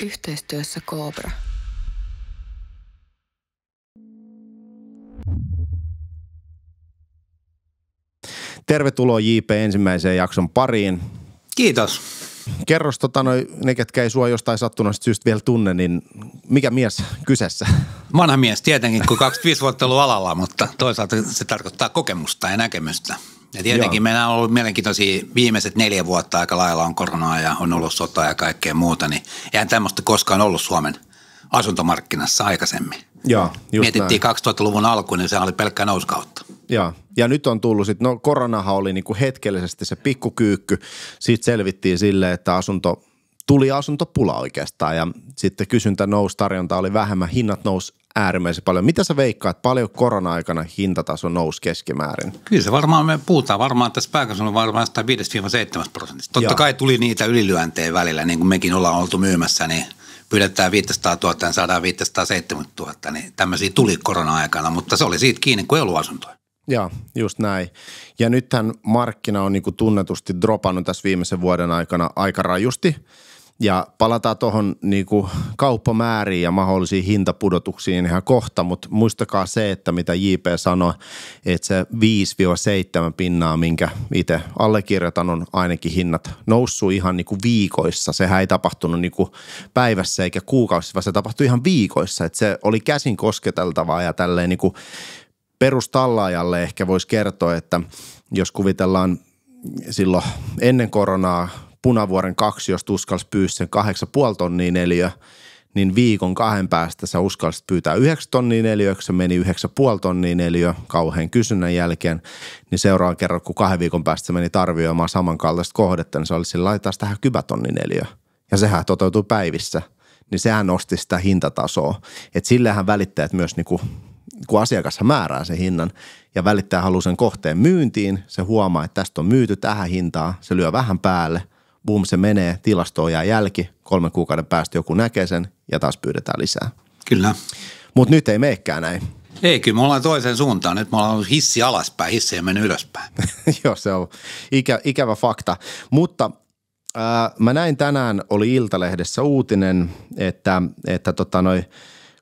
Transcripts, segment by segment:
Yhteistyössä Cobra. Tervetuloa JP ensimmäiseen jakson pariin. Kiitos. Kerros ne, ketkä ei sua jostain sattuneesta syystä vielä tunne, niin mikä mies kyseessä? Vanha mies tietenkin, kun 25 vuotta ollut alalla, mutta toisaalta se tarkoittaa kokemusta ja näkemystä. Ja tietenkin meillä on ollut mielenkiintoisia viimeiset 4 vuotta aika lailla on koronaa ja on ollut sota ja kaikkea muuta, niin eihän tämmöistä koskaan ollut Suomen asuntomarkkinassa aikaisemmin. Joo, mietittiin näin. 2000-luvun alkuun, niin se oli pelkkää nousukautta. Ja nyt on tullut sitten, koronahan oli niinku hetkellisesti se pikkukyykky, siitä selvittiin silleen, että tuli asuntopula oikeastaan ja sitten kysyntä nousi, tarjonta oli vähemmän, hinnat nousi äärimmäisen paljon. Mitä sä veikkaat, paljon korona-aikana hintataso nousi keskimäärin? Kyllä se varmaan, me puhutaan varmaan tässä pääkaupunkilla varmaan 5-7%. Totta kai tuli niitä ylilyöntejä välillä, niin kuin mekin ollaan oltu myymässä, niin pyydetään 500 000 ja saadaan 570 000, niin tämmöisiä tuli korona-aikana, mutta se oli siitä kiinni, kun ei ollut asuntoja. Joo, just näin. Ja nythän markkina on niinku tunnetusti dropannut tässä viimeisen vuoden aikana aika rajusti. Ja palataan tuohon niinku kauppamääriin ja mahdollisiin hintapudotuksiin ihan kohta, mutta muistakaa se, että mitä JP sanoi, että se 5-7%, minkä itse allekirjoitan, on ainakin hinnat noussut ihan niinku viikoissa. Sehän ei tapahtunut niinku päivässä eikä kuukausissa, vaan se tapahtui ihan viikoissa. Että se oli käsin kosketeltavaa ja tälleen niinku perustallaajalle ehkä voisi kertoa, että jos kuvitellaan silloin ennen koronaa Punavuoren 2, jos uskalsi pyyä sen 8,5 tonnia neliö, niin viikon 2 päästä sä uskalsit pyytää 9 tonnia neliö, se meni 9,5 tonnia neliö kauhean kysynnän jälkeen, niin seuraavan kerran, kun 2 viikon päästä se meni tarvioimaan samankaltaista kohdetta, niin se oli sillä laitetaan tähän 10 tonnia neliö. Ja sehän toteutui päivissä, niin sehän nosti sitä hintatasoa. Että sillähän välittäjät myös niinku kun asiakas määrää sen hinnan ja välittäjä haluaa sen kohteen myyntiin, se huomaa, että tästä on myyty tähän hintaan, se lyö vähän päälle, boom, se menee, tilastoon jää jälki, 3 kuukauden päästä joku näkee sen ja taas pyydetään lisää. Kyllä. Mutta nyt ei meekään näin. Ei, kyllä me ollaan toiseen suuntaan. Nyt me ollaan ollut hissi alaspäin, hissi ei mennyt ylöspäin. Joo, se on ikävä fakta. Mutta mä näin tänään, oli Iltalehdessä uutinen, että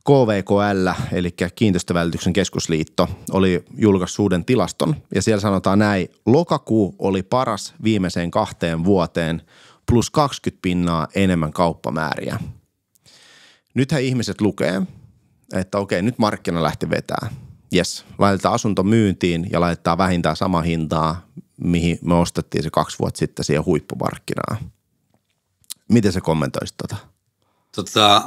KVKL, eli Kiinteistövälityksen keskusliitto, oli julkaissut uuden tilaston ja siellä sanotaan näin, lokakuu oli paras viimeiseen 2 vuoteen plus 20% enemmän kauppamääriä. Nythän ihmiset lukee, että okei, nyt markkina lähti vetää. Jes, laitetaan asunto myyntiin ja laitetaan vähintään sama hintaa, mihin me ostettiin se 2 vuotta sitten siihen huippumarkkinaan. Miten sä kommentoisit tota?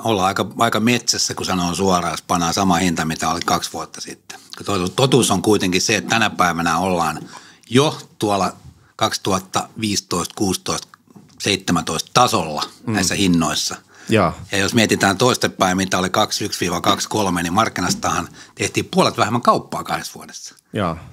Ollaan aika metsässä, kun sanoo suoraan, jos pannaan sama hinta, mitä oli 2 vuotta sitten. Totuus on kuitenkin se, että tänä päivänä ollaan jo tuolla 2015, 16, 17 tasolla näissä hinnoissa. Ja jos mietitään toistepäin, mitä oli 21-23, niin markkinastahan tehtiin puolet vähemmän kauppaa 2 vuodessa.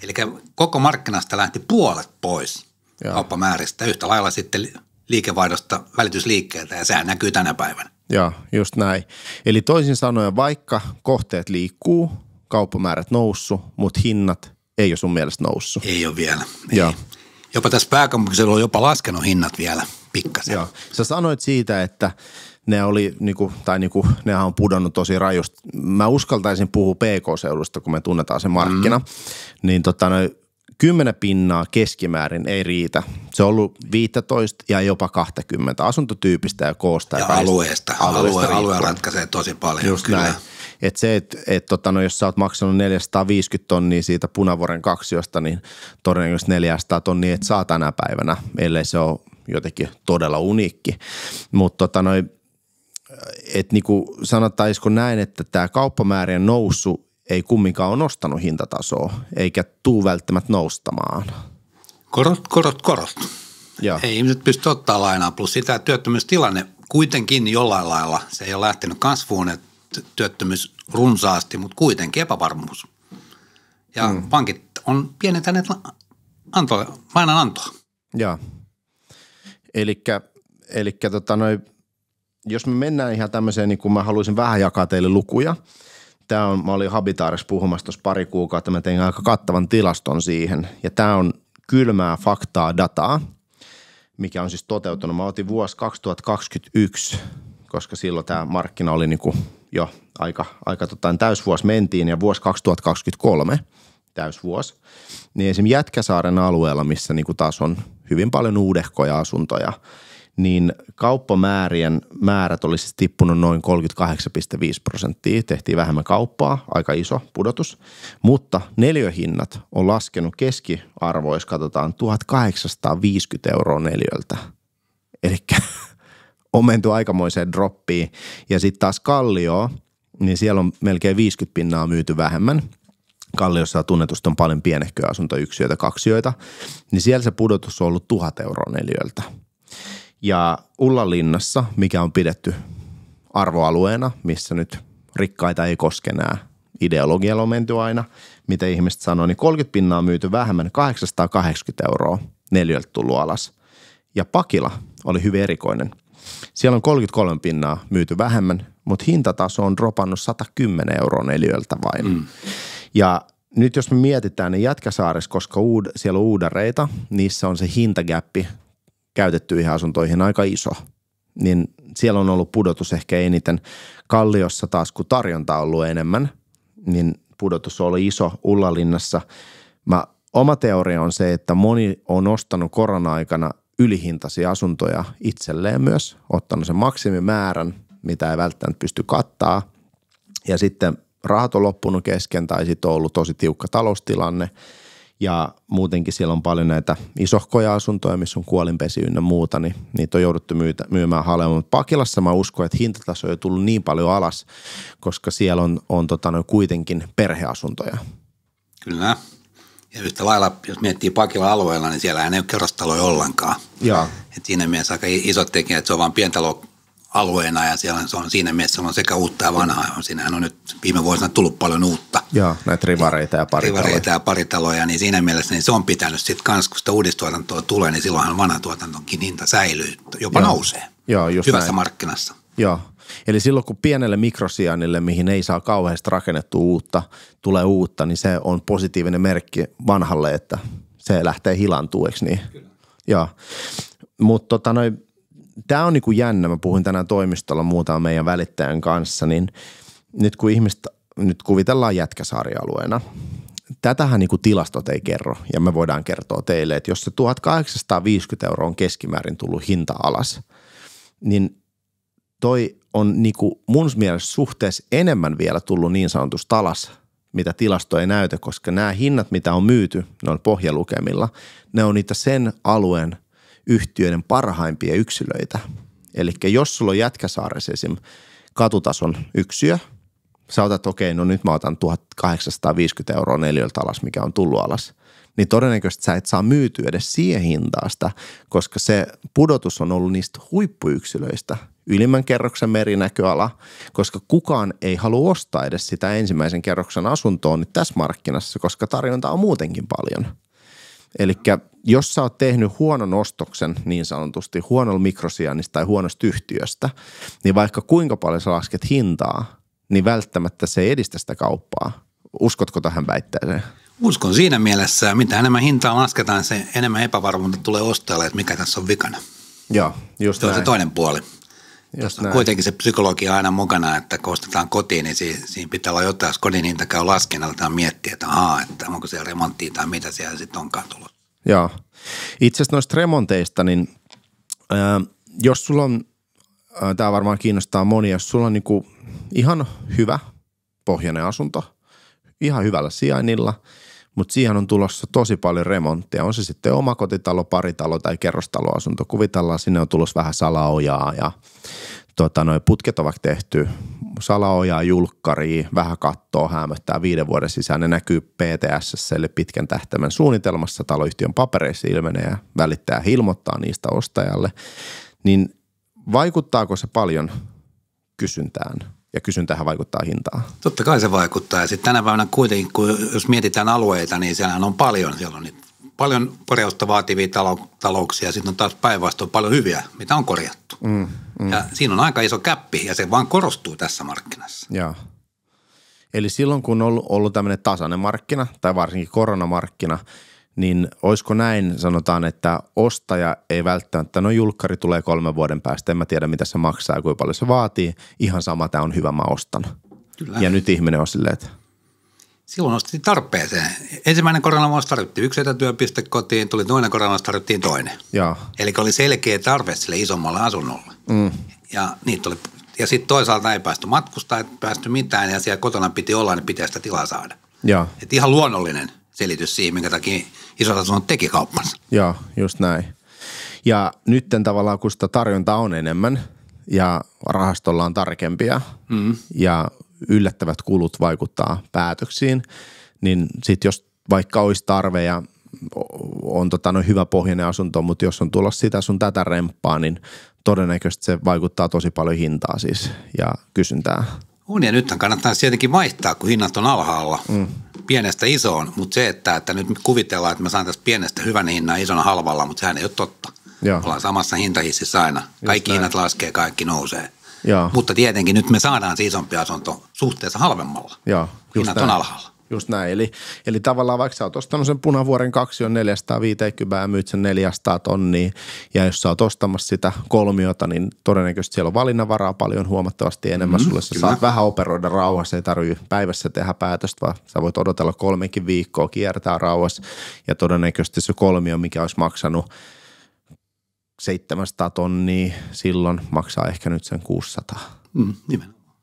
Eli koko markkinasta lähti puolet pois kauppamääristä, yhtä lailla sitten liikevaihdosta välitysliikkeeltä, ja sehän näkyy tänä päivänä. Joo, just näin. Eli toisin sanoen, vaikka kohteet liikkuu, kauppamäärät noussut, mutta hinnat ei ole sun mielestä noussut. Ei ole vielä. Ei. Jopa tässä pääkaupunkiseudulla on jopa laskenut hinnat vielä pikkasen. Joo. Sä sanoit siitä, että ne oli, nehän on pudonnut tosi rajusti. Mä uskaltaisin puhua PK-seudusta, kun me tunnetaan se markkina. Niin 10% keskimäärin ei riitä. Se on ollut 15 ja jopa 20 asuntotyypistä ja koosta. Ja alueesta. Alue ratkaisee tosi paljon. Just kyllä. Näin. Että se, jos sä oot maksanut 450 tonnia siitä Punavuoren 2, niin todennäköisesti 400 tonnia et saa tänä päivänä, ellei se ole jotenkin todella uniikki. Mutta niinku sanottaisiko näin, että tämä kauppamäärien nousu ei kumminkaan ole nostanut hintatasoa, eikä tuu välttämättä noustamaan. Korot. Ja. Ei ihmiset pysty ottaa lainaa, plus sitä työttömyystilanne kuitenkin jollain lailla, se ei ole lähtenyt kasvuun, että työttömyys runsaasti, mutta kuitenkin epävarmuus. Ja pankit on pienentäneet lainanantoa. Joo. Elikkä jos me mennään ihan tämmöiseen, niin kuin mä haluaisin vähän jakaa teille lukuja. Mä olin Habitaarissa puhumassa tuossa pari kuukautta, mä tein aika kattavan tilaston siihen. Ja tämä on kylmää faktaa, dataa, mikä on siis toteutunut. Mä otin vuosi 2021 koska silloin tämä markkina oli niinku jo aika täysvuosi mentiin ja vuosi 2023 täysvuosi. Niin esimerkiksi Jätkäsaaren alueella, missä niinku taas on hyvin paljon uudehkoja asuntoja, niin kauppamäärien määrät olisi siis tippunut noin 38,5%. Tehtiin vähemmän kauppaa, aika iso pudotus, mutta neliöhinnat on laskenut keskiarvo, jos katsotaan 1850 € neliöltä. Elikkä on menty aikamoiseen droppiin. Ja sitten taas Kallio, niin siellä on melkein 50% myyty vähemmän. Kalliossa tunnetusti on paljon pienehköjä asuntoyksiöitä, kaksioita, niin siellä se pudotus on ollut 1000 € neliöltä. Ja Ullanlinnassa, mikä on pidetty arvoalueena, missä nyt rikkaita ei koske nämä, ideologialla on menty aina, mitä ihmiset sanoo, niin 30% on myyty vähemmän, 880 € neliöltä tullut alas. Ja Pakila oli hyvin erikoinen. Siellä on 33% myyty vähemmän, mutta hintataso on dropannut 110 € neliöltä vain. Ja nyt jos me mietitään, niin Jätkäsaaressa, koska siellä on uudareita, niissä on se hintagäppi käytettyihin asuntoihin aika iso, niin siellä on ollut pudotus ehkä eniten. Kalliossa taas, kun tarjonta on ollut enemmän, niin pudotus on ollut iso. Ullanlinnassa oma teoria on se, että moni on ostanut korona-aikana ylihintaisia asuntoja itselleen myös, ottanut sen maksimimäärän, mitä ei välttämättä pysty kattaa, ja sitten rahat on loppunut kesken tai sitten on ollut tosi tiukka taloustilanne. Ja muutenkin siellä on paljon näitä isohkoja asuntoja, missä on kuolinpesi ynnä muuta, niin niitä on jouduttu myymään halvemmin. Mutta Pakilassa mä uskon, että hintataso on tullut niin paljon alas, koska siellä on kuitenkin perheasuntoja. Kyllä. Ja yhtä lailla, jos miettii Pakilan alueella, niin siellä ei ole kerrostaloja ollenkaan. Joo. Et siinä mielessä aika isot tekijät, että se on vain pientaloalueena ja siellä se on siinä mielessä on sekä uutta ja vanhaa. Siinähän on nyt viime vuosina tullut paljon uutta. Joo, näitä rivareita ja paritaloja. Rivareita ja paritaloja, niin siinä mielessä niin se on pitänyt sitten kanssa, kun sitä uudistuotantoa tulee, niin silloinhan vanha tuotantonkin hinta säilyy, jopa nousee. Joo, just hyvässä näin. Markkinassa. Joo, eli silloin kun pienelle mikrosijainnille, mihin ei saa kauheasti rakennettua uutta, tulee uutta, niin se on positiivinen merkki vanhalle, että se lähtee hilantuu, eikö niin? Kyllä. Joo, mutta tämä on niinku jännä, mä puhuin tänään toimistolla muutaman meidän välittäjän kanssa, niin nyt kun ihmistä nyt kuvitellaan Jätkäsaari-alueena, tätähän niinku tilastot ei kerro ja me voidaan kertoa teille, että jos se 1850 € on keskimäärin tullut hinta alas, niin toi on niinku mun mielestä suhteessa enemmän vielä tullut niin sanotusti alas, mitä tilasto ei näytä, koska nämä hinnat, mitä on myyty, ne on pohjalukemilla, ne on niitä sen alueen yhtiöiden parhaimpia yksilöitä. Eli jos sulla on Jätkäsaaressa esim. Katutason yksiö, sä otat okei, no nyt mä otan 1850 € neliöltä alas, mikä on tullut alas, niin todennäköisesti sä et saa myytyä edes siihen hintaasta, koska se pudotus on ollut niistä huippuyksilöistä, ylimmän kerroksen merinäköala, koska kukaan ei halua ostaa edes sitä ensimmäisen kerroksen asuntoa nyt tässä markkinassa, koska tarjonta on muutenkin paljon. Eli jos sä oot tehnyt huonon ostoksen niin sanotusti huonolla mikrosijainnista tai huonosta yhtiöstä, niin vaikka kuinka paljon sä lasket hintaa, niin välttämättä se ei edistä sitä kauppaa. Uskotko tähän väitteeseen? Uskon siinä mielessä, mitä enemmän hintaa lasketaan, se enemmän epävarmuutta tulee ostajalle, että mikä tässä on vikana. Joo, just se näin. on se toinen puoli. Just näin. Kuitenkin se psykologia aina mukana, että kun ostetaan kotiin, niin siinä pitää olla jotain, jos kodin hinta käy laskennalla, tai miettiä, että onko siellä remonttia tai mitä siellä sitten onkaan tulossa. Joo. Itse asiassa noista remonteista, niin jos sulla on, tämä varmaan kiinnostaa monia, jos sulla on niinku ihan hyvä pohjainen asunto, ihan hyvällä sijainnilla, mutta siihen on tulossa tosi paljon remonttia. On se sitten omakotitalo, paritalo tai kerrostaloasunto. Kuvitellaan, sinne on tulossa vähän salaojaa ja noi putket ovat tehty salaojaa, julkkaria, vähän kattoa, häämöttää 5 vuoden sisään. Ne näkyy PTS:ssä eli pitkän tähtäimen suunnitelmassa, taloyhtiön papereissa ilmenee ja välittäjä ilmoittaa niistä ostajalle. Niin vaikuttaako se paljon kysyntään? Ja kysyntähän vaikuttaa hintaan. Totta kai se vaikuttaa. Ja sitten tänä päivänä kuitenkin, jos mietitään alueita, niin siellähän on paljon. Siellä on paljon korjausta vaativia talouksia ja sitten on taas päinvastoin paljon hyviä, mitä on korjattu. Ja siinä on aika iso käppi ja se vaan korostuu tässä markkinassa. Joo. Eli silloin kun on ollut tämmöinen tasainen markkina tai varsinkin koronamarkkina, niin olisiko näin, sanotaan, että ostaja ei välttämättä, no julkkari tulee 3 vuoden päästä, en mä tiedä mitä se maksaa ja kuinka paljon se vaatii, ihan sama, tämä on hyvä, mä ostan. Kyllä. Ja nyt ihminen on silleen, että silloin ostettiin tarpeeseen. Ensimmäinen koronavuosi tarvittiin 1 etätyöpiste kotiin, tuli toinen koronavuosi tarvittiin toinen. Joo. Eli oli selkeä tarve sille isommalle asunnolle. Ja niitä oli, ja sitten toisaalta ei päästy matkustaa, ei päästy mitään ja siellä kotona piti olla, niin pitää sitä tilaa saada. Joo. Et ihan luonnollinen selitys siihen, minkä takia isot asunnot teki kauppansa. Joo, just näin. Ja nytten tavallaan, kun sitä tarjontaa on enemmän ja rahastolla on tarkempia ja yllättävät kulut vaikuttaa päätöksiin, niin sitten jos vaikka olisi tarve ja on hyvä pohjainen asunto, mutta jos on tulossa sitä sun tätä remppaa, niin todennäköisesti se vaikuttaa tosi paljon hintaa siis ja kysyntää. On ja nythän kannattaa tietenkin vaihtaa, kun hinnat on alhaalla pienestä isoon, mutta se, että nyt kuvitellaan, että mä saan tästä pienestä hyvän hinnan isona halvalla, mutta sehän ei ole totta. Joo. Ollaan samassa hintahississä aina. Kaikki hinnat laskee, kaikki nousee. Joo. Mutta tietenkin nyt me saadaan se isompi asunto suhteessa halvemmalla. Joo, hinnat on alhaalla. Just näin. Eli tavallaan vaikka sä oot ostanut sen Punavuoren 2 on 450 ja myyt sen 400 tonnia ja jos sä oot ostamassa sitä kolmiota, niin todennäköisesti siellä on valinnanvaraa paljon huomattavasti enemmän. Sulle sä saat vähän operoida rauhassa, ei tarvitse päivässä tehdä päätöstä, vaan sä voit odotella 3 viikkoa, kiertää rauhassa ja todennäköisesti se kolmio, mikä olisi maksanut 700 tonnia silloin, maksaa ehkä nyt sen 600.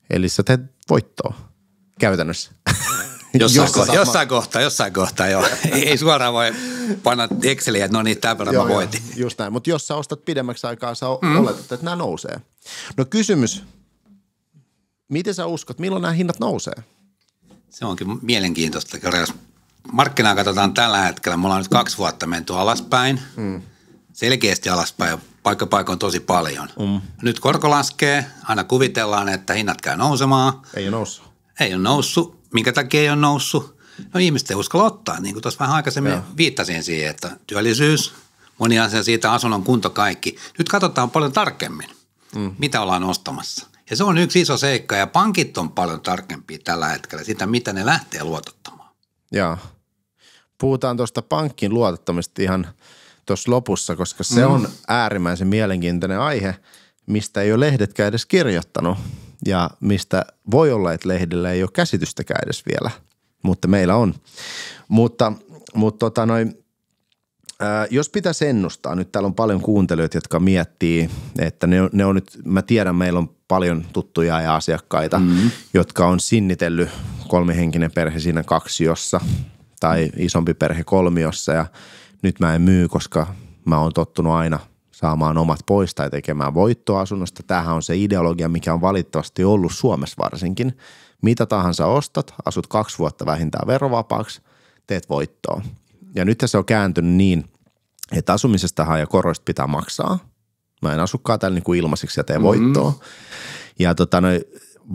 Eli sä teet voittoa käytännössä. Jossain kohtaa joo. Ei suoraan voi panna Exceliä, että no niin, tämän verran mä voitin. Just näin, mutta jos sä ostat pidemmäksi aikaa, sä oletat, että nämä nousee. No kysymys, miten sä uskot, milloin nämä hinnat nousee? Se onkin mielenkiintoista. Jos markkinaa katsotaan tällä hetkellä, me ollaan nyt 2 vuotta menty alaspäin, selkeästi alaspäin, paikka tosi paljon. Nyt korko laskee, aina kuvitellaan, että hinnat käy nousemaan. Ei ole noussut. Ei ole noussut. Minkä takia ei ole noussut? No ihmiset ei uskalla ottaa, niin kuin tuossa vähän aikaisemmin viittasin siihen, että työllisyys, moni asia siitä, asunnon kunto, kaikki. Nyt katsotaan paljon tarkemmin, mitä ollaan ostamassa. Ja se on yksi iso seikka ja pankit on paljon tarkempia tällä hetkellä sitä, mitä ne lähtee luotottamaan. Joo. Puhutaan tuosta pankkin luotottamista ihan tuossa lopussa, koska se on äärimmäisen mielenkiintoinen aihe, mistä ei ole lehdetkään edes kirjoittanut. Ja mistä voi olla, että lehdillä ei ole käsitystäkään edes vielä, mutta meillä on. Mutta jos pitäisi ennustaa, nyt täällä on paljon kuuntelijoita, jotka miettii, että ne on nyt, mä tiedän, meillä on paljon tuttuja ja asiakkaita, jotka on sinnitellyt 3-henkinen perhe siinä 2:ssa tai isompi perhe 3:ssa ja nyt mä en myy, koska mä oon tottunut aina saamaan omat pois tai tekemään voittoa asunnosta. Tämähän on se ideologia, mikä on valitettavasti ollut Suomessa varsinkin. Mitä tahansa ostat, asut 2 vuotta vähintään verovapaaksi, teet voittoa. Ja nyt se on kääntynyt niin, että asumisestahan ja koroista pitää maksaa. Mä en asukaan täällä niin kuin ilmaiseksi ja tee voittoa. Ja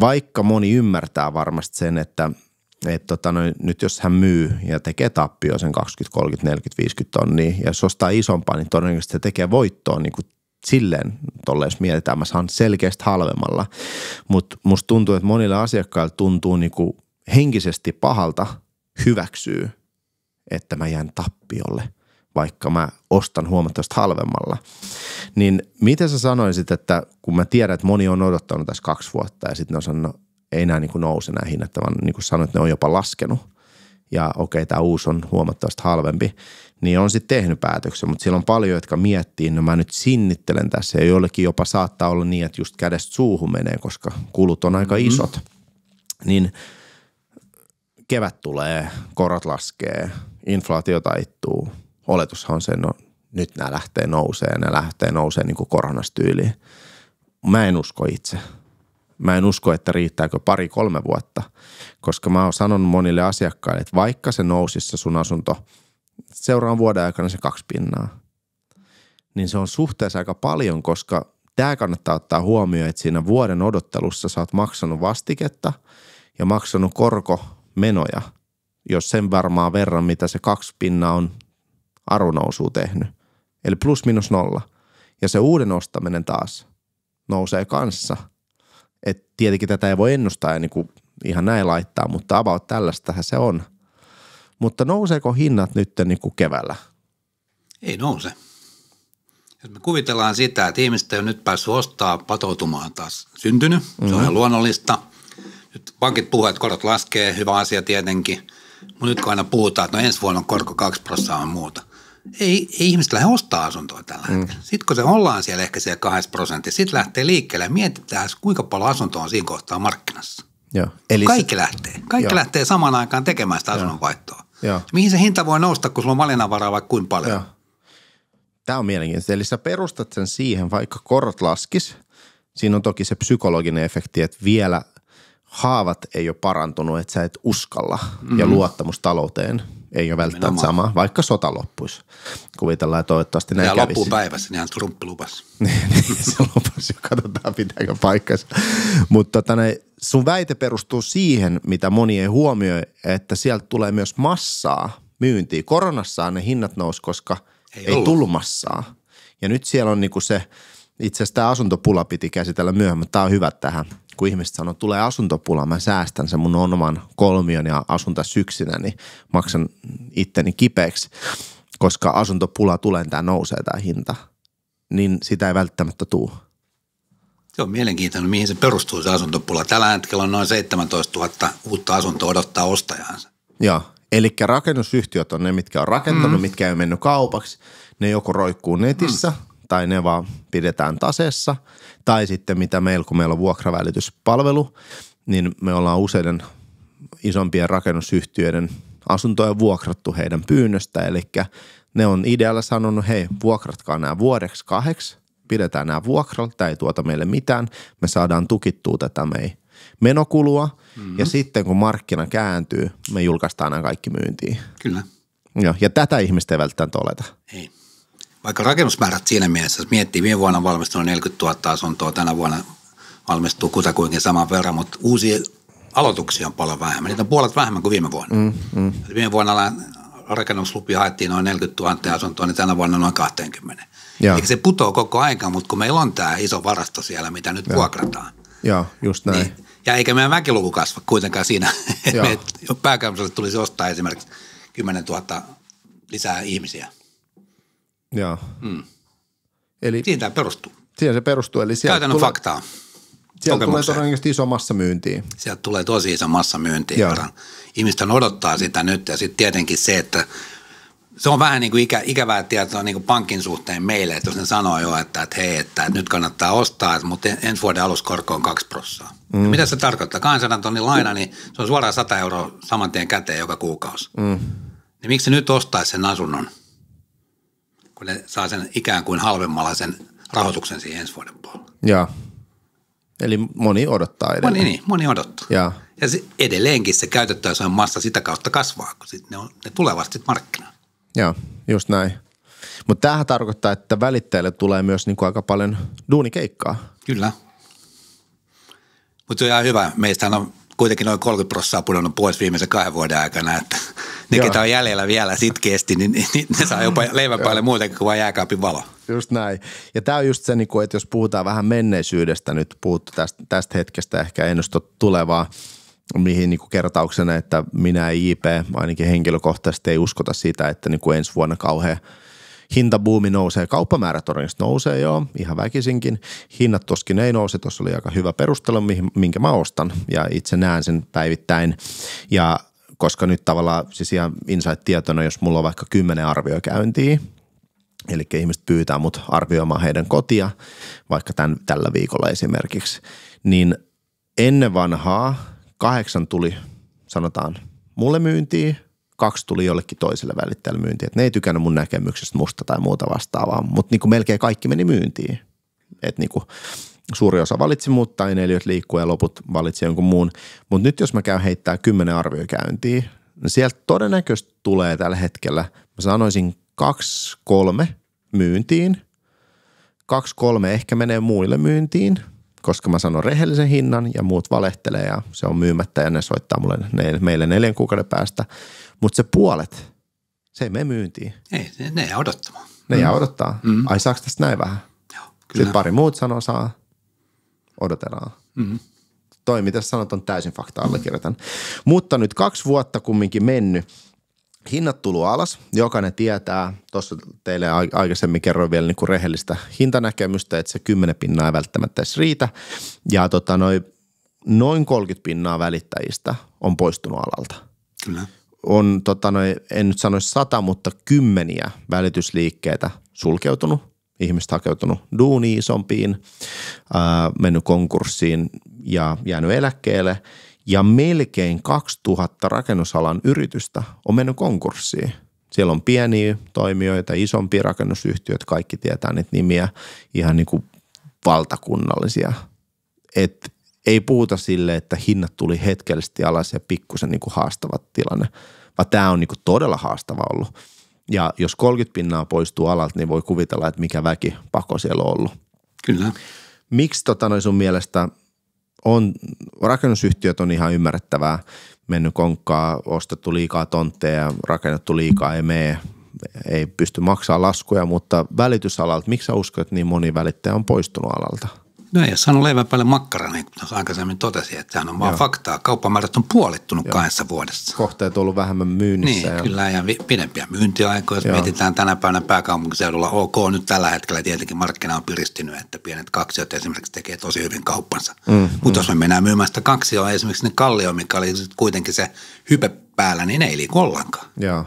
vaikka moni ymmärtää varmasti sen, että nyt jos hän myy ja tekee tappio sen 20, 30, 40, 50 tonnia ja jos ostaa isompaa, niin todennäköisesti se tekee voittoa niin kuin silleen, tolle jos mietitään, mä saan selkeästi halvemmalla. Mutta musta tuntuu, että monille asiakkaille tuntuu niin kuin henkisesti pahalta hyväksyä, että mä jään tappiolle, vaikka mä ostan huomattavasti halvemmalla. Niin miten sä sanoisit, että kun mä tiedän, että moni on odottanut tässä 2 vuotta ja sitten ne on sanonut, ei nämä niin kuin nouse nämä hinnat, vaan niin kuin sanoit, että ne on jopa laskenut ja okei, tämä uusi on huomattavasti halvempi, niin on sitten tehnyt päätöksen, mutta siellä on paljon, jotka miettii, no mä nyt sinnittelen tässä ja jollekin jopa saattaa olla niin, että just kädestä suuhun menee, koska kulut on aika isot, niin kevät tulee, korot laskee, inflaatio taittuu, oletushan on se, no nyt nämä lähtee nousee niin kuin koronasta tyyliin. Mä en usko itse. Mä en usko, että riittääkö 2-3 vuotta, koska mä oon sanonut monille asiakkaille, että vaikka se nousisi se sun asunto seuraavan vuoden aikana se 2 pinnaa, niin se on suhteessa aika paljon, koska tää kannattaa ottaa huomioon, että siinä vuoden odottelussa sä oot maksanut vastiketta ja maksanut korkomenoja, jos sen varmaan verran, mitä se 2 pinnaa on arvonnousua tehnyt. Eli +-0. Ja se uuden ostaminen taas nousee kanssa. Et tietenkin tätä ei voi ennustaa ja niin kuin ihan näin laittaa, mutta about tällaistähän se on. mutta nouseeko hinnat nyt niin kuin keväällä? Ei nouse. Jos me kuvitellaan sitä, että ihmiset ei ole nyt päässyt ostaa, patoutumaan taas syntynyt, se on ihan luonnollista. Nyt pankit puhuu, että korot laskee, hyvä asia tietenkin, mutta nyt kun aina puhutaan, että no ensi vuonna on korko 2% ja muuta. Ei ihmiset lähde ostaa asuntoa tällä hetkellä. Sitten kun se ollaan siellä ehkä siellä 2%, sitten lähtee liikkeelle ja mietitään, kuinka paljon asuntoa on siinä kohtaa markkinassa. Joo. Eli kaikki lähtee. Kaikki lähtee samaan aikaan tekemään sitä asunnonvaihtoa. Mihin se hinta voi nousta, kun sulla on valinnanvaraa vaikka kuinka paljon? Joo. Tämä on mielenkiintoista. Eli sä perustat sen siihen, vaikka korot laskis. Siinä on toki se psykologinen efekti, että vielä haavat ei ole parantunut, että sä et uskalla. Ja luottamus talouteen ei ole välttämättä sama, vaikka sota loppuisi. Kuvitellaan, että toivottavasti näin kävisi. Ja loppuu päivässä, niin hän Trump lupasi. Se lupasi, katsotaan pitääkö paikkansa. Mutta sun väite perustuu siihen, mitä moni ei huomioi, että sieltä tulee myös massaa myyntiä. Koronassaan ne hinnat nousi, koska ei tullut massaa. Ja nyt siellä on niinku se, itse asiassa tämä asuntopula piti käsitellä myöhemmin, mutta tämä on hyvä tähän. Kun ihmiset sanoo, että tulee asuntopula, mä säästän sen mun oman kolmion ja asun tässä yksinä, niin maksan itteni kipeäksi, koska asuntopula tulee, tämä nousee tämä hinta, niin sitä ei välttämättä tule. Se on mielenkiintoinen, mihin se perustuu se asuntopula. Tällä hetkellä on noin 17 000 uutta asuntoa odottaa ostajaansa. Joo, eli rakennusyhtiöt on ne, mitkä on rakentanut, mitkä ei ole mennyt kaupaksi. Ne joko roikkuu netissä tai ne vaan pidetään taseessa. Tai sitten mitä meillä, kun meillä on vuokravälityspalvelu, niin me ollaan useiden isompien rakennusyhtiöiden asuntoja vuokrattu heidän pyynnöstä. Eli ne on idealla sanonut, hei, vuokratkaa nämä vuodeksi 2, pidetään nämä vuokralla, tämä ei tuota meille mitään, me saadaan tukittua tätä meidän menokulua ja sitten kun markkina kääntyy, me julkaistaan nämä kaikki myyntiin. Kyllä. Ja tätä ihmistä ei välttämättä oleta. Ei. Vaikka rakennusmäärät siinä mielessä, jos miettii, viime vuonna on valmistunut 40 000 asuntoa, tänä vuonna valmistuu kutakuinkin saman verran, mutta uusia aloituksia on paljon vähemmän. Niitä on puolet vähemmän kuin viime vuonna. Viime vuonna rakennuslupia haettiin noin 40 000 asuntoa, niin tänä vuonna noin 20. Eli se putoo koko aika, mutta kun meillä on tämä iso varasto siellä, mitä nyt vuokrataan. Joo, just näin. Niin, ja eikä meidän väkiluku kasva kuitenkaan siinä, että pääkaupunkiselle tulisi ostaa esimerkiksi 10 000 lisää ihmisiä. Joo. Eli siihen tämä perustuu. Siihen se perustuu. Eli käytännön faktaa. Sieltä tulee todennäköisesti iso massamyyntiä. Sieltä tulee tosi iso massamyyntiä. Ihmiset odottaa sitä nyt ja sitten tietenkin se, että se on vähän niin kuin ikävää tietoa niin kuin pankin suhteen meille, että jos ne sanoo jo, että hei, että nyt kannattaa ostaa, mutta ensi vuoden aluskorko on 2%. Mitä se tarkoittaa? 200 000 laina, niin se on suoraan 100 € saman tien käteen joka kuukausi. Niin miksi nyt ostaisi sen asunnon, kun ne saa sen ikään kuin halvemmalla sen rahoituksen siihen ensi vuoden puolella? Joo. Eli moni odottaa edelleen. Moni odottaa. Ja edelleenkin se käytettävissä on massa sitä kautta kasvaa, kun ne tulevat sitten markkinaan. Joo, just näin. Mutta tämähän tarkoittaa, että välittäjille tulee myös niinku aika paljon duunikeikkaa. Kyllä. Mutta se on ihan hyvä. Meistä on kuitenkin noin 30% pudonnut pois viimeisen 2 vuoden aikana, että ne, ketä on jäljellä vielä sitkeästi, niin ne saa jopa leivän päälle muutenkin kuin vain jääkaapin valo. Just näin. Ja tämä on just se, että jos puhutaan vähän menneisyydestä, nyt puhuttu tästä hetkestä ehkä ennustot tulevaa, mihin niin kuin kertauksena, että minä ja JP ainakin henkilökohtaisesti ei uskota sitä, että niin kuin ensi vuonna kauhean hintabuumi nousee. Kauppamäärät todennäköisesti nousee joo, ihan väkisinkin. Hinnat toskin ei nouse, tuossa oli aika hyvä perustelu, minkä mä ostan ja itse näen sen päivittäin. Ja koska nyt tavallaan siis ihan insight-tietona, jos mulla on vaikka 10 arviokäyntiä, eli ihmiset pyytää mut arvioimaan heidän kotia, vaikka tällä viikolla esimerkiksi, niin ennen vanhaa 8 tuli, sanotaan, mulle myyntiin, 2 tuli jollekin toiselle välittäjälle myyntiin. Et ne ei tykännyt mun näkemyksestä musta tai muuta vastaavaa, mutta niinku melkein kaikki meni myyntiin. Et niinku suuri osa valitsi mut tai 4 liikkuu ja loput valitsi jonkun muun. Mutta nyt jos mä käyn heittää 10 arviokäyntiä, niin sieltä todennäköisesti tulee tällä hetkellä, mä sanoisin 2-3 myyntiin, 2-3 ehkä menee muille myyntiin, koska mä sanon rehellisen hinnan ja muut valehtelee ja se on myymättä ja ne soittaa meille 4 kuukauden päästä. Mutta se puolet, se ei mene myyntiin. Ei, ne jää odottamaan. Ne jää odottaa. Ai saako tästä näin vähän? Joo, kyllä. Sitten pari muut sanoo saa, odotellaan. Toi, mitä sanot, on täysin fakta, allekirjoitan. Mutta nyt 2 vuotta kumminkin mennyt hinnat tullut alas, jokainen tietää, tuossa teille aikaisemmin kerroin vielä niin kuin rehellistä hintanäkemystä, että se 10 pinnaa ei välttämättä edes riitä ja noin 30 pinnaa välittäjistä on poistunut alalta. Kyllä. On en nyt sanoisi 100, mutta 10 välitysliikkeitä sulkeutunut. Ihmiset hakeutunut duuniin isompiin, mennyt konkurssiin ja jäänyt eläkkeelle. Ja melkein 2000 rakennusalan yritystä on mennyt konkurssiin. Siellä on pieniä toimijoita, isompia rakennusyhtiöitä, kaikki tietää niitä nimiä, ihan niin kuin valtakunnallisia. Et ei puhuta sille, että hinnat tuli hetkellisesti alas ja pikkusen niin kuin haastava tilanne, vaan tämä on niin kuin todella haastava ollut. Ja jos 30 pinnaa poistuu alalta, niin voi kuvitella, että mikä väkipako siellä on ollut. Kyllä. Miksi sun mielestä rakennusyhtiöt on ihan ymmärrettävää, mennyt konkkaan, ostettu liikaa tontteja, rakennettu liikaa, ei pysty maksamaan laskuja, mutta välitysalalta, miksi sä uskot, että niin moni välittäjä on poistunut alalta? No ei ole saanut leivän päälle makkara, niin kuin aikaisemmin totesin, että sehän on vaan faktaa. Kauppamäärät on puolittunut 2 vuodessa. Kohteet on ollut vähemmän myynnissä. Niin, kyllä, ja pidempiä myyntiaikoja. Jos mietitään tänä päivänä pääkaupunkiseudulla, nyt tällä hetkellä tietenkin markkina on piristynyt, että pienet kaksiot esimerkiksi tekee tosi hyvin kauppansa. Mutta jos me mennään myymään sitä kaksioa, esimerkiksi ne Kallio, mikä oli kuitenkin se hype päällä, niin ei liiku ollenkaan. Joo.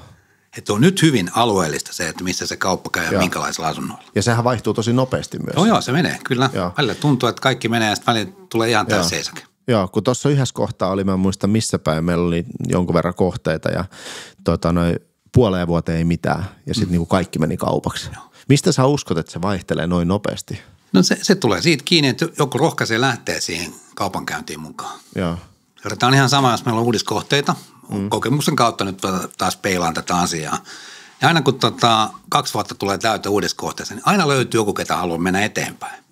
Että on nyt hyvin alueellista se, että missä se kauppa käy ja minkälaisilla asunnoilla. Ja sehän vaihtuu tosi nopeasti myös. Joo, se menee, kyllä. Välillä tuntuu, että kaikki menee ja sitten välillä tulee ihan täysin seisake. Joo, kun tuossa yhdessä kohtaa oli, mä en muista missä päin, meillä oli jonkun verran kohteita ja puoleen vuoteen ei mitään ja sitten niinku kaikki meni kaupaksi. Joo. Mistä sä uskot, että se vaihtelee noin nopeasti? No se tulee siitä kiinni, että joku rohkaisee lähteä siihen kaupankäyntiin mukaan. Joo. Tämä on ihan sama, jos meillä on uudiskohteita. Kokemuksen kautta nyt taas peilaan tätä asiaa. Ja aina kun 2 vuotta tulee täyteen uudiskohteeseen, niin aina löytyy joku, ketä haluaa mennä eteenpäin.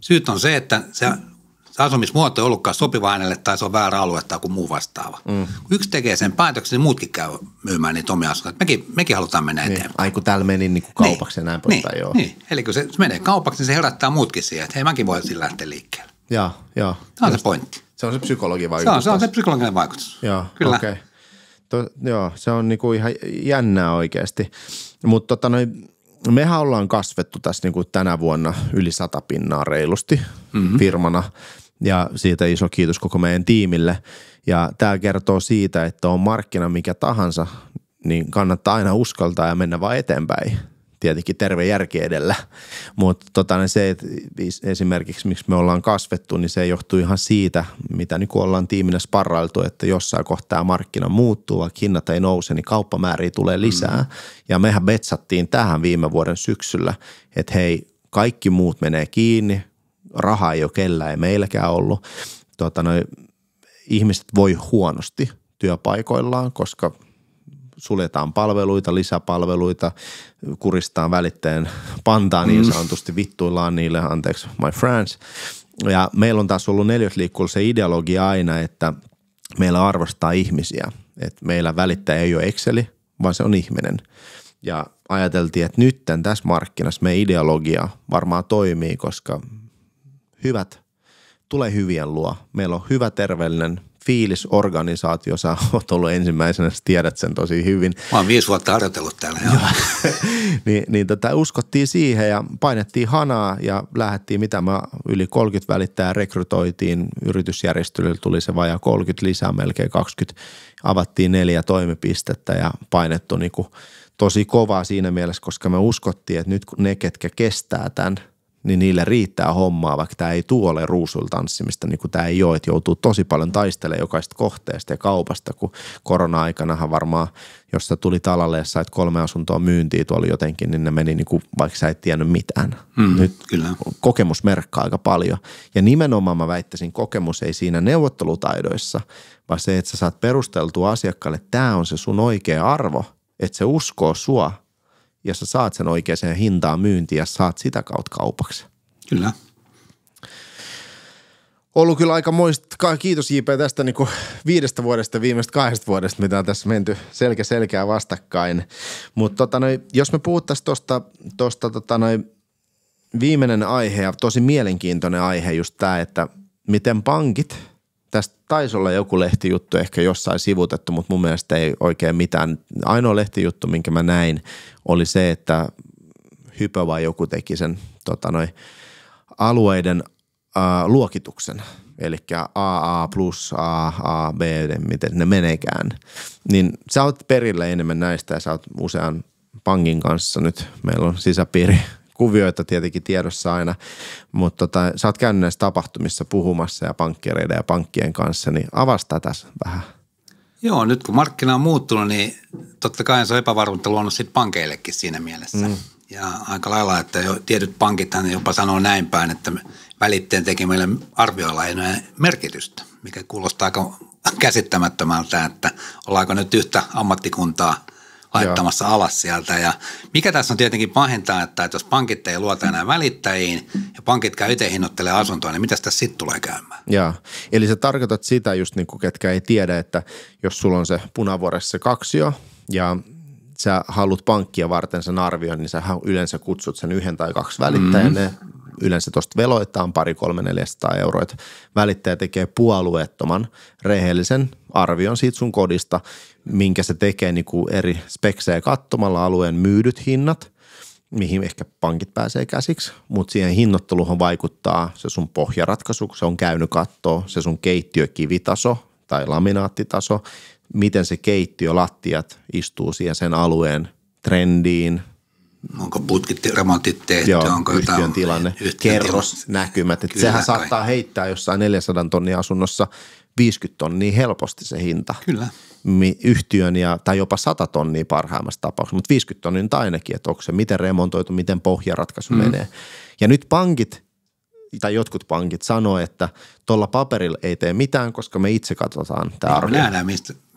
Syyt on se, että se asumismuoto ei ollutkaan sopiva hänelle tai se on väärä alue tai joku muu vastaava. Kun yksi tekee sen päätöksen, niin muutkin käy myymään niitä omia asuntoja. Mekin halutaan mennä eteenpäin. Ai kun täällä meni niin kuin kaupaksi ja näin poispäin. Niin. Eli kun se menee kaupaksi, niin se herättää muutkin siihen, että hei, mäkin voisin lähteä liikkeelle. Joo. Tämä on se pointti. Se on se psykologinen vaikutus. Se on se psykologinen vaikutus. Joo, kyllä. Okay. Joo, se on niinku ihan jännää oikeasti. Mutta mehän ollaan kasvettu tässä niinku tänä vuonna yli 100 pinnaa reilusti firmana ja siitä iso kiitos koko meidän tiimille. Ja tämä kertoo siitä, että on markkina mikä tahansa, niin kannattaa aina uskaltaa ja mennä vaan eteenpäin. Tietenkin terve järki edellä, mutta se, että esimerkiksi miksi me ollaan kasvettu, niin se johtuu ihan siitä, mitä niin kuin ollaan tiiminä sparrailtu, että jossain kohtaa markkina muuttuu, vaikka hinnat ei nouse, niin kauppamääriä tulee lisää. Ja mehän betsattiin tähän viime vuoden syksyllä, että hei, kaikki muut menee kiinni, raha ei ole kellään, ei meilläkään ollut. Ihmiset voi huonosti työpaikoillaan, koska suljetaan palveluita, lisäpalveluita, kuristaan välittäjän pantaa niin sanotusti, vittuillaan niille, anteeksi my friends. Ja meillä on taas ollut Neliöt-liikkeellä se ideologia aina, että meillä arvostaa ihmisiä. Että meillä välittäjä ei ole Exceli, vaan se on ihminen. Ja ajateltiin, että nyt tässä markkinassa meidän ideologia varmaan toimii, koska hyvät tulee hyvien luo. Meillä on hyvä terveellinen fiilisorganisaatio, sä oot ollut ensimmäisenä, sä tiedät sen tosi hyvin. Mä oon 5 vuotta harjoitellut täällä. niin uskottiin siihen ja painettiin hanaa ja lähdettiin, mitä me yli 30 välittäjää rekrytoitiin. Yritysjärjestelyllä tuli se vajaa 30 lisää, melkein 20. Avattiin 4 toimipistettä ja painettu niinku tosi kovaa siinä mielessä, koska me uskottiin, että nyt kun ne, ketkä kestää tämän, niin niille riittää hommaa, vaikka tämä ei ole ruusuilla tanssimista, niin kuin tämä ei ole, että joutuu tosi paljon taistelemaan jokaista kohteesta ja kaupasta, kun korona-aikanahan varmaan, jos sä tulit alalle ja sait 3 asuntoa myyntiä tuolla jotenkin, niin ne meni niin kuin, vaikka sä et tiennyt mitään. Nyt kyllä. Kokemus merkkaa aika paljon. Ja nimenomaan mä väittäisin, kokemus ei siinä neuvottelutaidoissa, vaan se, että sä saat perusteltua asiakkaalle, että tämä on se sun oikea arvo, että se uskoo sua, ja sä saat sen oikeaan hintaan myyntiin ja saat sitä kautta kaupaksi. Kyllä. Ollut kyllä aika moista. Kiitos JP tästä niin kuin 5 vuodesta, viimeistä 2 vuodesta, mitä on tässä menty selkeää vastakkain. Mutta jos me puhuttaisiin tuosta viimeinen aihe ja tosi mielenkiintoinen aihe just tämä, että miten pankit tästä taisi olla joku lehtijuttu ehkä jossain sivutettu, mutta mun mielestä ei oikein mitään. Ainoa lehtijuttu, minkä mä näin, oli se, että Hypö vai joku teki sen alueiden luokituksen. Eli AA plus, AA, B, miten ne meneekään. Niin sä oot perillä enemmän näistä ja sä oot usean pankin kanssa nyt. Meillä on sisäpiirikuvioita tietenkin tiedossa aina, mutta sä oot käynyt näissä tapahtumissa puhumassa ja pankkireiden ja pankkien kanssa, niin avasta tässä vähän. Joo, nyt kun markkina on muuttunut, niin totta kai se on epävarmuutta luonut sitten pankeillekin siinä mielessä. Ja aika lailla, että jo tietyt pankithan jopa sanoo näin päin, että välitteen tekemille arvioilla ei ole merkitystä, mikä kuulostaa aika käsittämättömältä, että ollaanko nyt yhtä ammattikuntaa laittamassa alas sieltä. Ja mikä tässä on tietenkin pahinta, että jos pankit ei luota enää välittäjiin ja pankit käy itse hinnoittelee asuntoa, niin mitäs tässä sitten tulee käymään? Joo, eli sä tarkoitat sitä just niin kuin ketkä ei tiedä, että jos sulla on se Punavuoressa se kaksio ja sä haluat pankkia varten sen arvion, niin sä yleensä kutsut sen 1 tai 2 välittäjän. Ne yleensä tuosta veloittaa 200-400 euroa, että välittäjä tekee puolueettoman rehellisen arvion siitä sun kodista, minkä se tekee niin kuin eri speksejä katsomalla alueen myydyt hinnat, mihin ehkä pankit pääsee käsiksi, mutta siihen hinnoitteluun vaikuttaa se sun pohjaratkaisu, kun se on käynyt kattoa, se sun keittiökivitaso tai laminaattitaso, miten se keittiölattiat istuu siihen sen alueen trendiin. Onko putkit, remontit tehty, onko yhtiön jotain tilanne, kerrosnäkymät. Että sehän saattaa heittää jossain 400 tonnia asunnossa 50 tonnia helposti se hinta. Kyllä. Yhtiön tai jopa 100 tonnia parhaimmassa tapauksessa, mutta 50 tonnia nyt ainakin, että onko se miten remontoitu, miten pohjaratkaisu menee. Ja nyt pankit tai jotkut pankit sanoo, että tuolla paperilla ei tee mitään, koska me itse katsotaan tämä arvio. Me nähdään,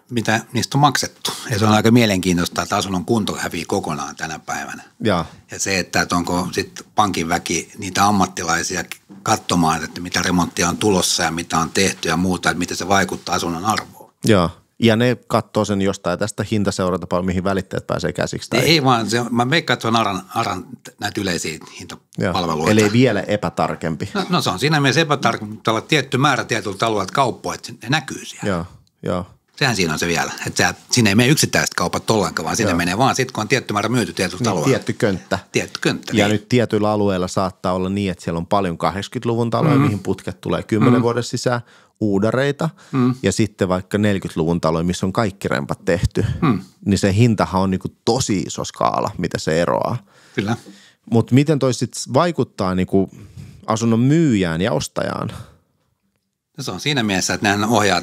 mitä niistä on maksettu. Ja se on aika mielenkiintoista, että asunnon kunto hävii kokonaan tänä päivänä. Ja se, että onko sitten pankin väki niitä ammattilaisia katsomaan, että mitä remonttia on tulossa ja mitä on tehty ja muuta, että miten se vaikuttaa asunnon arvoon. Joo. Ja ne katsoo sen jostain tästä hintaseurantapalveluita, mihin välittäjät pääsee käsiksi. Tai... Ei vaan, mä veikkaan, että se on ARAn näitä yleisiä hintapalveluita. Eli vielä epätarkempi. No se on siinä mielessä epätarkempi, mutta olla tietty määrä tietyltä alueelta kauppoja, että ne näkyy siellä. Joo. Sehän siinä on se vielä, että siinä ei mene yksittäiset kaupat ollenkaan, vaan sinne menee vaan sitten, kun on tietty määrä myyty tietyltä alueelta. Tietty könttä. Ja nyt tietyillä alueilla saattaa olla niin, että siellä on paljon 80-luvun taloja, mihin putket tulee 10 vuoden sisään, uudareita ja sitten vaikka 40-luvun taloja, missä on kaikki rempat tehty, niin se hintahan on niinku tosi iso skaala, mitä se eroaa. Kyllä. Mutta miten toi sitten vaikuttaa niinku asunnon myyjään ja ostajaan? No se on siinä mielessä, että nämä ohjaa,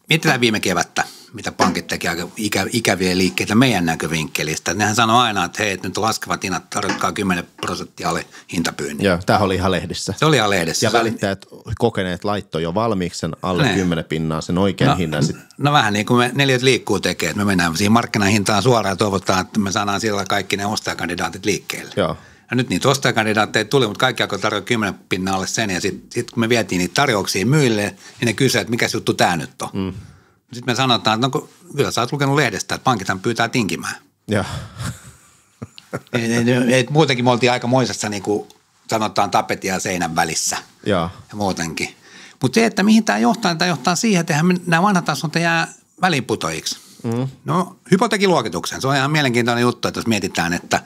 mietitään viime kevättä, mitä pankit teki aika ikäviä liikkeitä meidän näkövinkkelistä. Nehän sanoo aina, että hei, nyt laskevat hinnat, tarjotkaa 10% alle hintapyynnin. Joo, tämähän oli ihan lehdissä. Se oli ihan lehdissä. Ja välittäjät kokeneet laittoi jo valmiiksi sen alle 10 pinnaa sen oikean hinnan. No vähän niin kuin me 4 liikkuu tekee, että me mennään siihen markkinahintaan suoraan ja toivotaan, että me saadaan sillä kaikki ne ostajakandidaatit liikkeelle. Joo. Ja nyt niitä ostajakandidaatteja tuli, mutta kaikki alkoi tarjoa 10 pinnaa alle sen ja sitten kun me vietiin niitä tarjouksia myyjille, niin ne kysyivät, että mikä juttu tämä nyt on. Sitten me sanotaan, että kyllä sä oot lukenut lehdestä, että pankithan pyytää tinkimään. Joo. Muutenkin me oltiin aika moisessa, niin kuin sanotaan, tapetin ja seinän välissä. Ja muutenkin. Mutta se, että mihin tämä johtaa siihen, että nämä vanhat asunnot jää väliinputoajiksi. No hypoteekiluokituksen, se on ihan mielenkiintoinen juttu, että jos mietitään, että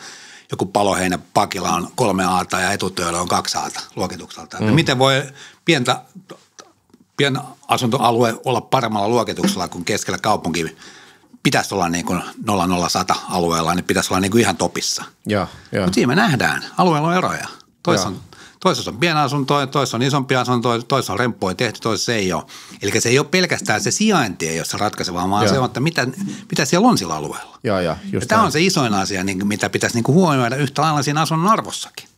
joku Paloheinä Pakila on 3 aata ja etutyöllä on 2 aata luokitukselta. Miten voi pien asuntoalue olla paremmalla luokituksella kuin keskellä kaupunki pitäisi olla niin kuin 00100 alueella, niin pitäisi olla niin kuin ihan topissa. Mutta siinä me nähdään, alueella on eroja. Toisessa on pienasuntoja, toisessa on isompi asuntoja, toisessa on remppuja tehty, toisessa ei ole. Eli se ei ole pelkästään se sijainti, ei ole se ratkaiseva, vaan se on, että mitä siellä on sillä alueella. Ja tämä on se isoin asia, niin, mitä pitäisi niin huomioida yhtä lailla siinä asunnon arvossakin.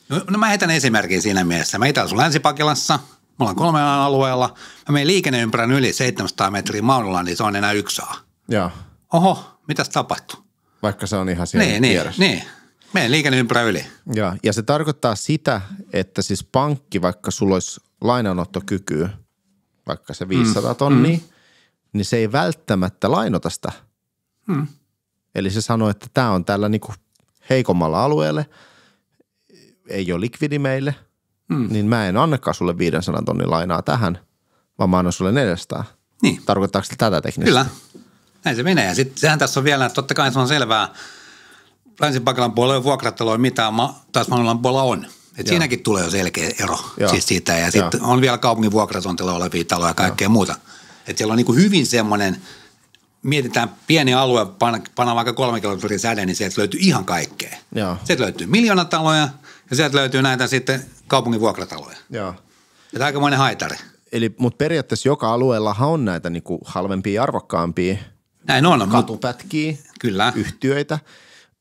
No mä heitän esimerkin siinä mielessä. Mä itse asun Länsi-Pakilassa, mulla on 3 alueella. Mä menen liikenneympärän yli 700 metriä Maunulaan, niin se on enää 1 A. Oho, mitäs tapahtuu? Vaikka se on ihan siellä vieressä. Niin. Meidän liikenneympärä yli. Ja se tarkoittaa sitä, että siis pankki, vaikka sulla olisi lainanottokykyä, vaikka se 500 tonnia, niin se ei välttämättä lainota sitä. Eli se sanoo, että tämä on tällä niinku heikommalla alueelle, ei ole likvidi meille, niin mä en annakaan sulle 500 tonnin lainaa tähän, vaan mä annan sulle 400. Niin. Tarkoittaako se tätä teknistä? Kyllä. Näin se menee. Ja sitten sehän tässä on vielä, että totta kai se on selvää. Länsi-Pakilan puolella ei vuokrataloja mitään, taas Manulan puolella on. Et siinäkin tulee jo selkeä ero siis siitä. Ja sitten on vielä kaupungin vuokratontilla olevia taloja ja kaikkea muuta. Että siellä on niin kuin hyvin semmoinen, mietitään pieni alue, pannaan vaikka 3 kilometrin säde, niin sieltä löytyy ihan kaikkea. Joo. Sieltä löytyy miljoonataloja ja sieltä löytyy näitä sitten kaupungin vuokrataloja. Joo. Että aikamoinen haitari. Mutta periaatteessa joka alueellahan on näitä niinku halvempia ja arvokkaampia näin on, katupätkiä, kyllä. Yhtiöitä.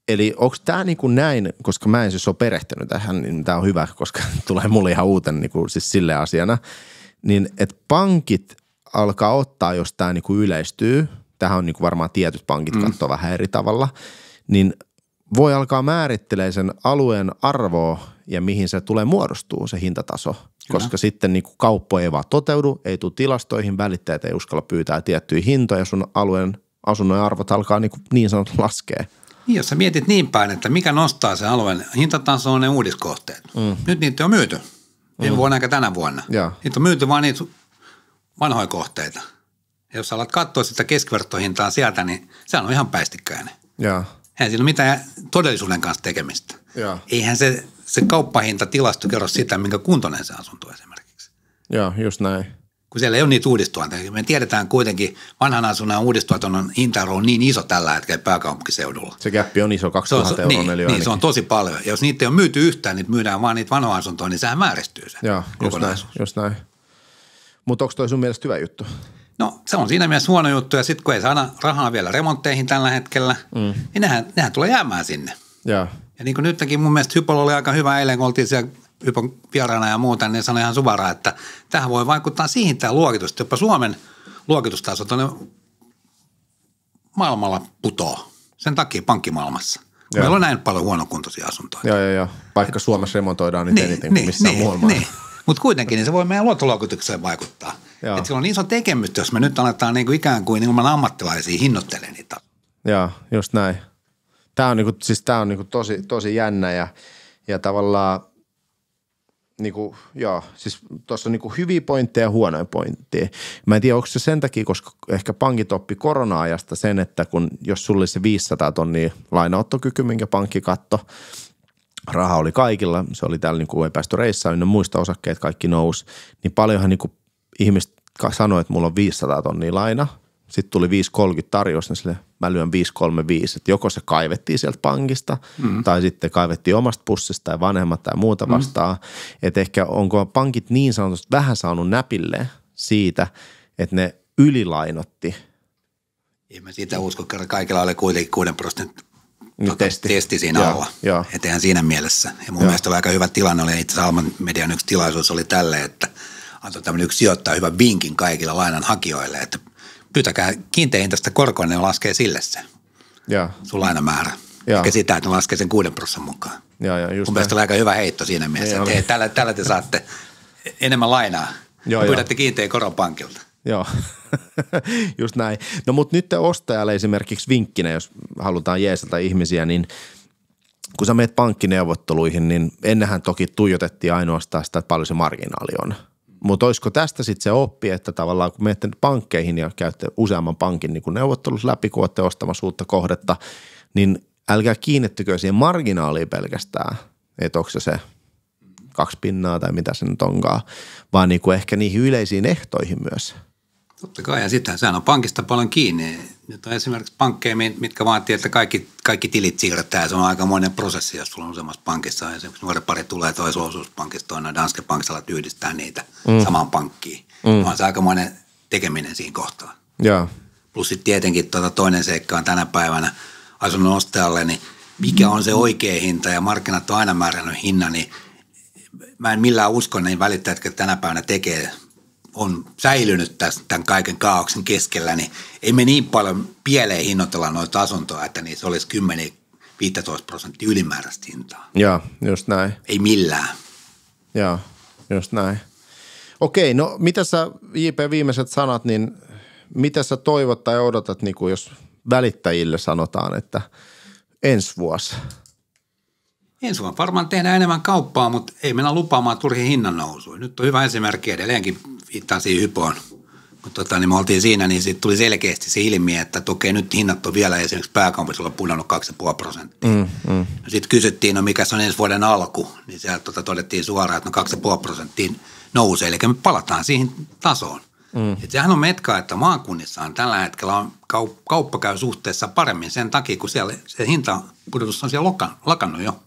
Eli onko tämä niinku näin, koska mä en siis ole perehtynyt tähän, niin tämä on hyvä, koska tulee mulle ihan uuten niinku siis sille asiana, niin että pankit alkaa ottaa, jos tämä niinku yleistyy, tähän on niinku varmaan tietyt pankit katsoo vähän eri tavalla, niin voi alkaa määrittelee sen alueen arvoa ja mihin se tulee muodostuu se hintataso. Kyllä. Koska sitten niin kauppa ei vaan toteudu, ei tule tilastoihin, välittäjät ei uskalla pyytää tiettyjä hintoja, sun alueen asunnon arvot alkaa niin sanottu laskea. Niin, jos sä mietit niin päin, että mikä nostaa sen alueen hintataso on ne uudiskohteet. Nyt niitä on myyty, viime vuonna eikä tänä vuonna. Ja. Niitä on myyty vaan niitä vanhoja kohteita. Ja jos sä alat katsoa sitä keskivertohintaa sieltä, niin se on ihan päistikkäinen. Ja. Eihän siinä ole mitään todellisuuden kanssa tekemistä. Ja. Eihän se kauppahinta tilasto kerro sitä, minkä kuntoinen se asunto esimerkiksi. Joo, just näin. Kun siellä ei ole niitä uudistuanteja. Me tiedetään kuitenkin vanhan asunnon uudistuotannon hintaero on niin iso tällä hetkellä pääkaupunkiseudulla. Se gäppi on iso, 2000 euroa neliö. Niin, se on tosi paljon. Ja jos niitä ei ole myyty yhtään, niitä myydään vaan niitä vanhoja asuntoja, niin sehän vääristyy se kokonaisuus. Just näin. Mutta onko toi sun mielestä hyvä juttu? No se on siinä mielessä huono juttu ja sitten kun ei saada rahaa vielä remontteihin tällä hetkellä, niin nehän tulee jäämään sinne. Ja niin kuin nytkin mun mielestä Hypolla oli aika hyvä eilen, kun oltiin siellä Hypon vieraana ja muuta, niin sanoi ihan suoraan, että tähän voi vaikuttaa siihen tämä luokitus, jopa Suomen luokitustaso tuonne maailmalla putoo. Sen takia pankkimaailmassa. Meillä on näin paljon huonokuntoisia asuntoja. Joo. Vaikka Suomessa remontoidaan niitä eniten kuin missään muualla maailmalla. Mutta kuitenkin niin se voi meidän luottoluokitukseen vaikuttaa. Että sillä on iso tekemystä, jos me nyt aletaan niinku ikään kuin ilman ammattilaisia hinnoittelemaan niitä. Joo, just näin. Tämä on, tosi jännä ja tavallaan siis tuossa on hyviä pointteja ja huonoja pointteja. Mä en tiedä, onko se sen takia, koska ehkä pankit oppi korona-ajasta sen, että jos sulla oli se 500 tonnia lainaottokyky, minkä pankki katsoi, raha oli kaikilla, se oli täällä ei päästy reissaan, niin muista osakkeet kaikki nousi, niin paljonhan ihmiset sanoi, että mulla on 500 tonnia laina, sitten tuli 530 tarjous, niin sille mä lyön 535, että joko se kaivettiin sieltä pankista tai sitten kaivettiin omasta pussista tai vanhemmat tai muuta vastaan, että ehkä onko pankit niin sanotusti vähän saanut näpille siitä, että ne ylilainotti. Ei mä siitä usko, että kaikilla oli kuitenkin 6% testi siinä alla. Että eihän siinä mielessä. Ja mun mielestä oli aika hyvä tilanne, oli itse asiassa Alman median yksi tilaisuus oli tälleen, että antoi tämmöinen yksi sijoittaja hyvän vinkin kaikilla lainanhakijoille, että pyytäkää kiinteähintaista korkoa, ne laskee sille se sun lainamäärä. Eikä sitä, että ne laskee sen 6% mukaan. Mun mielestä oli aika hyvä heitto siinä mielessä, että tällä te saatte enemmän lainaa. Pyydätte kiinteän koron pankilta. Joo, just näin. No mutta nyt ostajalle esimerkiksi vinkkinä, jos halutaan jeesata ihmisiä, niin kun sä meet pankkineuvotteluihin, niin ennenhän toki tuijotettiin ainoastaan sitä, että paljon se marginaali on. Mutta olisiko tästä sitten se oppi, että tavallaan kun menette pankkeihin ja käytte useamman pankin niin neuvottelussa läpi, kun olette ostamassa uutta kohdetta, niin älkää kiinnittykö siihen marginaaliin pelkästään, että onko se 2 pinnaa tai mitä se nyt onkaan, vaan niin kuin ehkä niihin yleisiin ehtoihin myös. Totta kai, ja sitten sehän on pankista paljon kiinni. Nyt on esimerkiksi pankkeja, mitkä vaatii, että kaikki tilit siirretään, ja se on aikamoinen prosessi, jos sulla on useammassa pankissa. Esimerkiksi nuori pari tulee toisen osuuspankista, toinen Danske Bankissa alat yhdistää niitä samaan pankkiin. On se aikamoinen tekeminen siinä kohtaa. Ja. Plus sitten tietenkin toinen seikka on tänä päivänä asunnon ostajalle, niin mikä on se oikea hinta, ja markkinat on aina määrännyt hinnan, niin mä en millään usko, niin välittäjät, jotka tänä päivänä tekee, on säilynyt tämän kaiken kaaoksen keskellä, niin ei me niin paljon pieleen hinnoitella noita asuntoja, että niissä olisi 10-15% ylimääräistä hintaa. Joo, just näin. Ei millään. Joo, just näin. Okei, no mitä sä JP viimeiset sanat, niin mitä sä toivot tai odotat, niin kuin jos välittäjille sanotaan, että ensi vuosi? Ensi vuonna varmaan tehdään enemmän kauppaa, mutta ei mennä lupaamaan turhiin hinnan nousuja. Nyt on hyvä esimerkki edelleenkin viittaan siihen hypoon. Kun niin me oltiin siinä, niin siitä tuli selkeästi se ilmi, että okei, nyt hinnat on vielä esimerkiksi pääkaupunkiseudulla pudonnut 2,5%. No sitten kysyttiin, no mikä se on ensi vuoden alku, niin sieltä todettiin suoraan, että no 2,5% nousee, eli me palataan siihen tasoon. Et sehän on metkaa, että maakunnissa on tällä hetkellä on kauppa käy suhteessa paremmin sen takia, kun siellä se hintapudotus on siellä lakannut jo.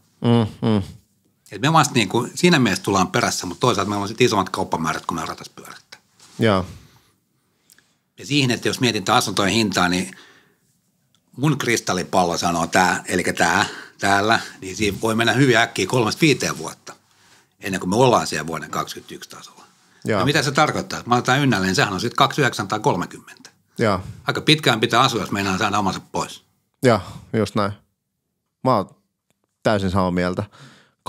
Et me vasta niin kuin, siinä mielessä tullaan perässä, mutta toisaalta meillä on sitten isommat kauppamäärät, kun me ratas pyörittää. Joo. Ja siihen, että jos mietin asuntojen hintaa, niin mun kristallipallo sanoo eli täällä, niin siinä voi mennä hyvin äkkiä 3-5 vuotta, ennen kuin me ollaan siellä vuoden 2021 tasolla. Ja mitä se tarkoittaa? Että mä otetaan ynnälle, niin sehän on sitten 29 tai 30. Ja. Aika pitkään pitää asua, jos meinaa saada omansa pois. Joo, just näin. Mä oon täysin samaa mieltä.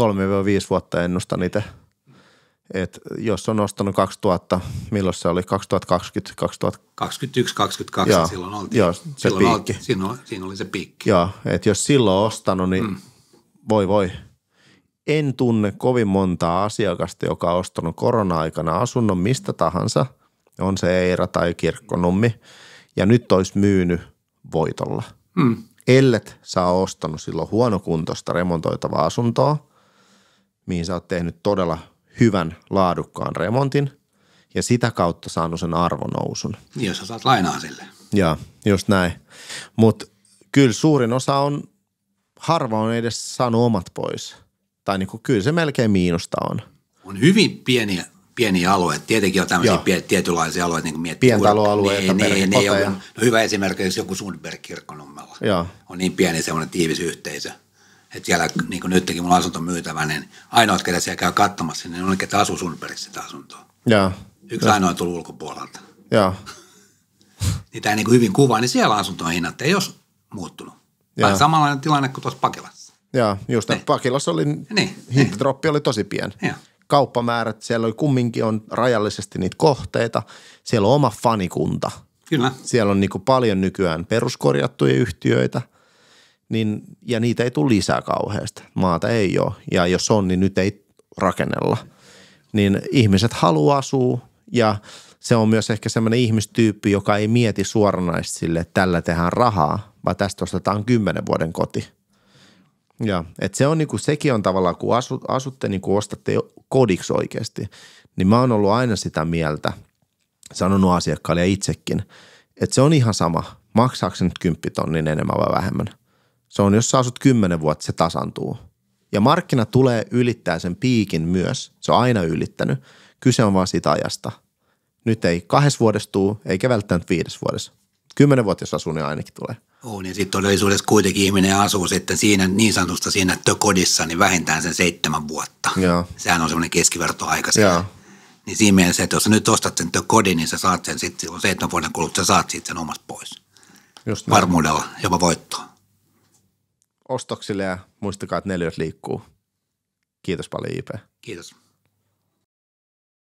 3-5 vuotta ennustan itse. Että jos on ostanut 2000, milloin se oli? 2020, 21, 22 silloin oltiin. Joo, se piikki. Siinä oli se piikki. Joo, että jos silloin on ostanut, niin voi. En tunne kovin montaa asiakasta, joka on ostanut korona-aikana asunnon mistä tahansa. On se Eira tai Kirkkonummi. Ja nyt olisi myynyt voitolla. Ellet sä oot ostanut silloin huonokuntoista remontoitavaa asuntoa, mihin sä oot tehnyt todella hyvän, laadukkaan remontin ja sitä kautta saanut sen arvonousun. Niin, jos sä saat lainaa sille. Joo, just näin. Mutta kyllä suurin osa harva on edes saanut omat pois. Tai niinku, kyllä se melkein miinusta on. On hyvin pieniä alueita. Tietenkin on tämmöisiä tietynlaisia alueita, niin kuin miettii. Pientaloalueita, perhekoteja. No hyvä esimerkiksi joku Sundberg Kirkkonummella. Joo. On niin pieni semmoinen tiivis yhteisö. Että siellä, niin kuin nytkin mun asunto myytävä, niin ainoat, ketä siellä käy katsomassa, niin on ne, ketä asuu Sundbergissä sitä asuntoa. Joo. Yksi ainoa on tullut ulkopuolelta. Joo. Niin tämä niin kuin hyvin kuvaa, niin siellä asuntojen hinnat ei ole muuttunut. Vähän samanlainen tilanne kuin tuossa Pakilassa. Joo, just Pakilassa oli, hintadroppi oli tosi pieni. Ja. Kauppamäärät, siellä oli kumminkin on rajallisesti niitä kohteita. Siellä on oma fanikunta. Kyllä. Siellä on niinku paljon nykyään peruskorjattuja yhtiöitä. Ja niitä ei tule lisää kauheasti. Maata ei ole. Ja jos on, niin nyt ei rakennella. Niin ihmiset haluaa asua ja se on myös ehkä semmoinen ihmistyyppi, joka ei mieti suoranaisesti sille, että tällä tehdään rahaa, vaan tästä ostetaan 10 vuoden koti. Ja, että se on niinku, sekin on tavallaan, kun asutte niinku ostatte kodiksi oikeasti, niin mä oon ollut aina sitä mieltä, sanonut asiakkaille ja itsekin, että se on ihan sama, maksaako se nyt 10 000 enemmän vai vähemmän. Se on, jos sä asut 10 vuotta, se tasantuu. Ja markkina tulee ylittää sen piikin myös. Se on aina ylittänyt. Kyse on vaan siitä ajasta. Nyt ei 2 vuodessa tuu, eikä välttämättä 5 vuodessa. 10 vuotta, jos asuu, niin ainakin tulee. Ja sitten todellisuudessa kuitenkin ihminen asuu sitten siinä niin sanotusta siinä tökodissa, niin vähintään sen 7 vuotta. Joo. Sehän on semmoinen keskivertoaika siellä. Niin siinä mielessä, että jos sä nyt ostat sen tökodin, niin sä saat sen sitten silloin 7 vuoden kuluttua, sä saat siitä sen omasta pois. Just varmuudella, jopa voittoa. Ostoksille ja muistakaa, että 4 liikkuu. Kiitos paljon, JP. Kiitos.